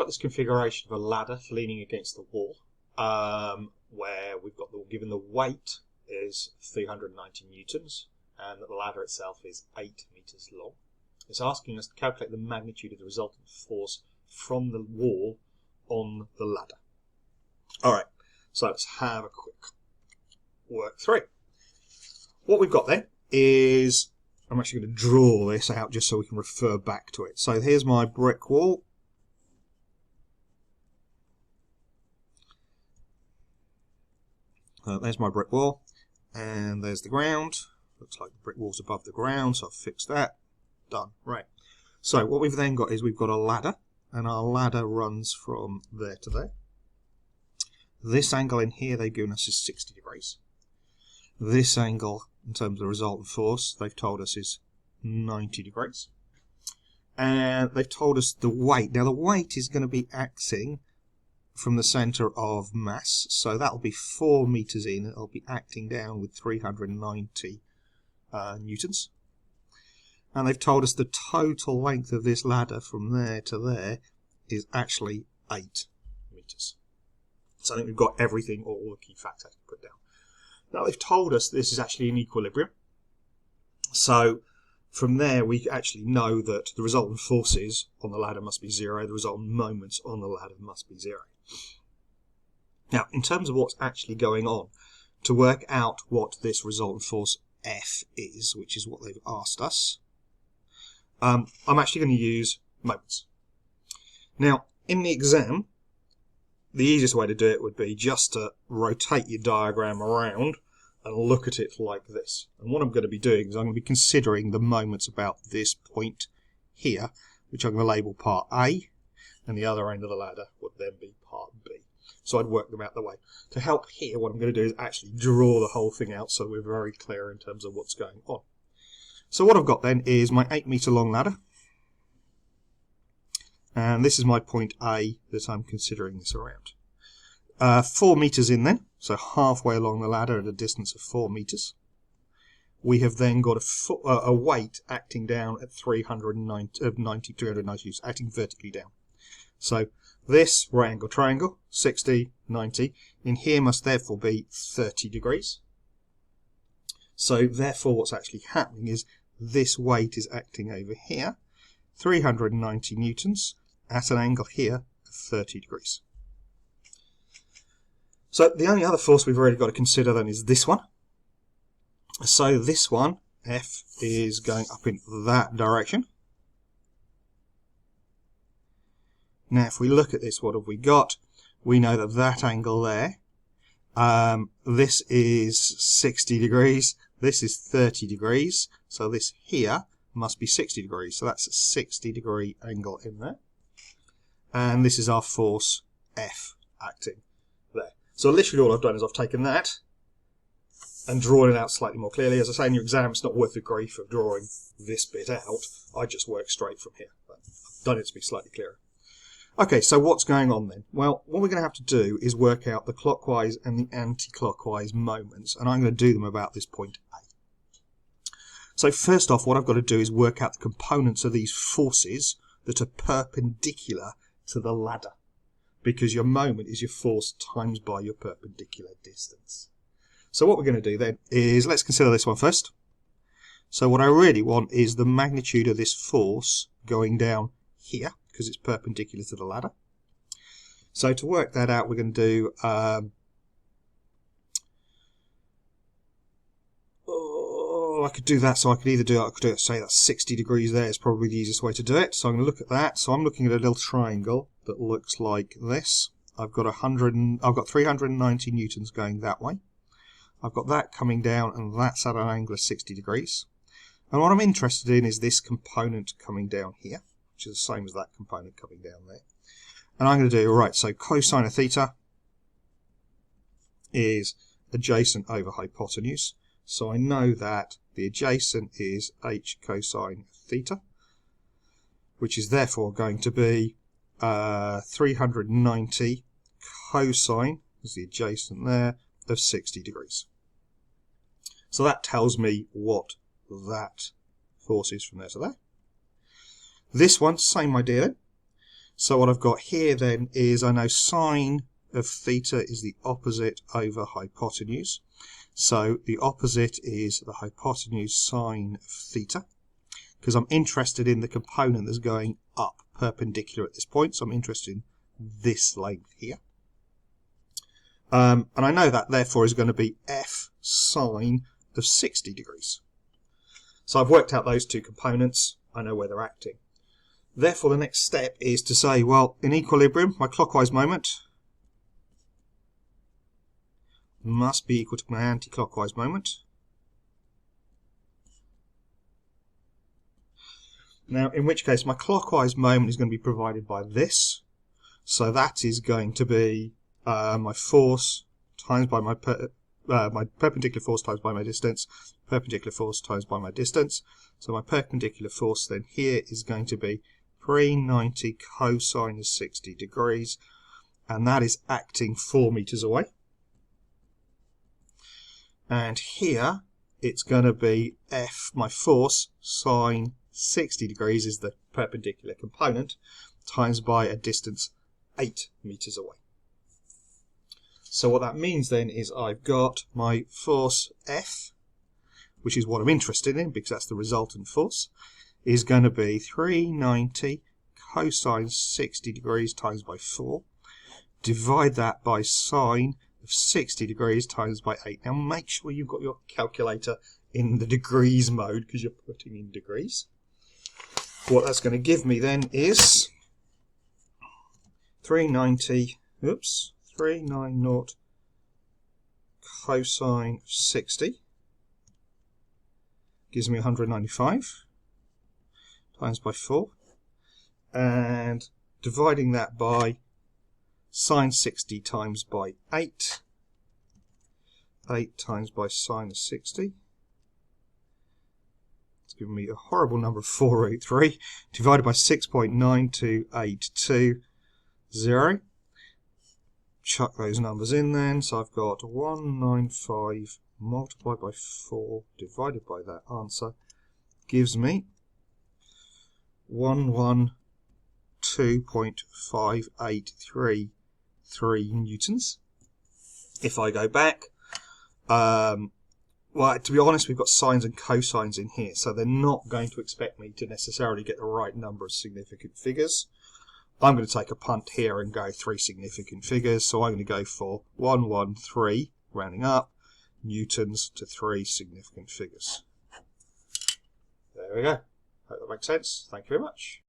got this configuration of a ladder leaning against the wall, where we've got given the weight is 390 newtons, and that the ladder itself is 8 meters long. It's asking us to calculate the magnitude of the resultant force from the wall on the ladder. All right, so let's have a quick work through. What we've got then is, I'm actually going to draw this out just so we can refer back to it. So here's my brick wall. There's my brick wall, and there's the ground. Looks like the brick wall's above the ground, so I've fixed that. Done. Right. So what we've then got is we've got a ladder, and our ladder runs from there to there. This angle in here they've given us is 60 degrees. This angle, in terms of the resultant force, they've told us is 90 degrees. And they've told us the weight. Now the weight is going to be acting from the centre of mass, so that'll be 4 meters in. It'll be acting down with 390 newtons. And they've told us the total length of this ladder from there to there is actually 8 meters. So I think we've got everything, or all the key facts I can put down. Now they've told us this is actually in equilibrium. So from there we actually know that the resultant forces on the ladder must be 0, the resultant moments on the ladder must be 0. Now in terms of what's actually going on, to work out what this resultant force F is, which is what they've asked us, I'm actually going to use moments. Now in the exam, the easiest way to do it would be just to rotate your diagram around and look at it like this. And what I'm going to be doing is I'm going to be considering the moments about this point here, which I'm going to label part A, and the other end of the ladder would then be part B. So I'd work them out the way. To help here, what I'm going to do is actually draw the whole thing out so we're very clear in terms of what's going on. So what I've got then is my 8 meter long ladder. And this is my point A that I'm considering this around. 4 meters in then, so halfway along the ladder at a distance of 4 meters. We have then got a weight acting down at 390, acting vertically down. So this right angle triangle, 60, 90, in here must therefore be 30 degrees. So therefore what's actually happening is this weight is acting over here, 390 newtons, at an angle here of 30 degrees. So the only other force we've really got to consider then is this one. So this one, F, is going up in that direction. Now if we look at this, what have we got? We know that that angle there, this is 60 degrees, this is 30 degrees, so this here must be 60 degrees, so that's a 60 degree angle in there. And this is our force F acting there. So literally all I've done is I've taken that and drawn it out slightly more clearly. As I say in your exam, it's not worth the grief of drawing this bit out. I just work straight from here. But I've done it to be slightly clearer. Okay, so what's going on then? Well, what we're going to have to do is work out the clockwise and the anti-clockwise moments, and I'm going to do them about this point A. So first off, what I've got to do is work out the components of these forces that are perpendicular to the ladder, because your moment is your force times by your perpendicular distance. So what we're going to do then is, let's consider this one first. So what I really want is the magnitude of this force going down here, because it's perpendicular to the ladder. So to work that out, we're going to do I could do that, so I could either do it, I could do it, say that's 60 degrees there is probably the easiest way to do it. So I'm going to look at that. So I'm looking at a little triangle that looks like this. I've got 390 newtons going that way. I've got that coming down, and that's at an angle of 60 degrees. And what I'm interested in is this component coming down here, which is the same as that component coming down there. And I'm going to do, right, so cosine of theta is adjacent over hypotenuse. So I know that the adjacent is h cosine theta, which is therefore going to be 390 cosine, is the adjacent there, of 60 degrees. So that tells me what that force is from there to there. This one, same idea then. So what I've got here then is I know sine of theta is the opposite over hypotenuse. So the opposite is the hypotenuse sine of theta, because I'm interested in the component that's going up perpendicular at this point. So I'm interested in this length here. And I know that therefore is going to be f sine of 60 degrees. So I've worked out those two components. I know where they're acting. Therefore, the next step is to say, well, in equilibrium, my clockwise moment must be equal to my anti-clockwise moment. Now, in which case, my clockwise moment is going to be provided by this. So that is going to be my force times by my perpendicular force times by my distance, perpendicular force times by my distance. So my perpendicular force then here is going to be 390 cosine of 60 degrees, and that is acting 4 meters away. And here it's going to be F, my force, sine 60 degrees is the perpendicular component, times by a distance 8 meters away. So what that means then is I've got my force F, which is what I'm interested in because that's the resultant force, is going to be 390 cosine 60 degrees times by 4. Divide that by sine of 60 degrees times by 8. Now make sure you've got your calculator in the degrees mode because you're putting in degrees. What that's going to give me then is 390 cosine of 60 gives me 195 times by 4, and dividing that by sine 60 times by 8 times by sine of 60, it's giving me a horrible number of 483, divided by 6.92820. Chuck those numbers in then, so I've got 195 multiplied by 4 divided by that answer gives me 112.5833 newtons. If I go back, well, to be honest, we've got sines and cosines in here, so they're not going to expect me to necessarily get the right number of significant figures. I'm going to take a punt here and go 3 significant figures, so I'm going to go for 113, rounding up, newtons to 3 significant figures. There we go. Hope that makes sense. Thank you very much.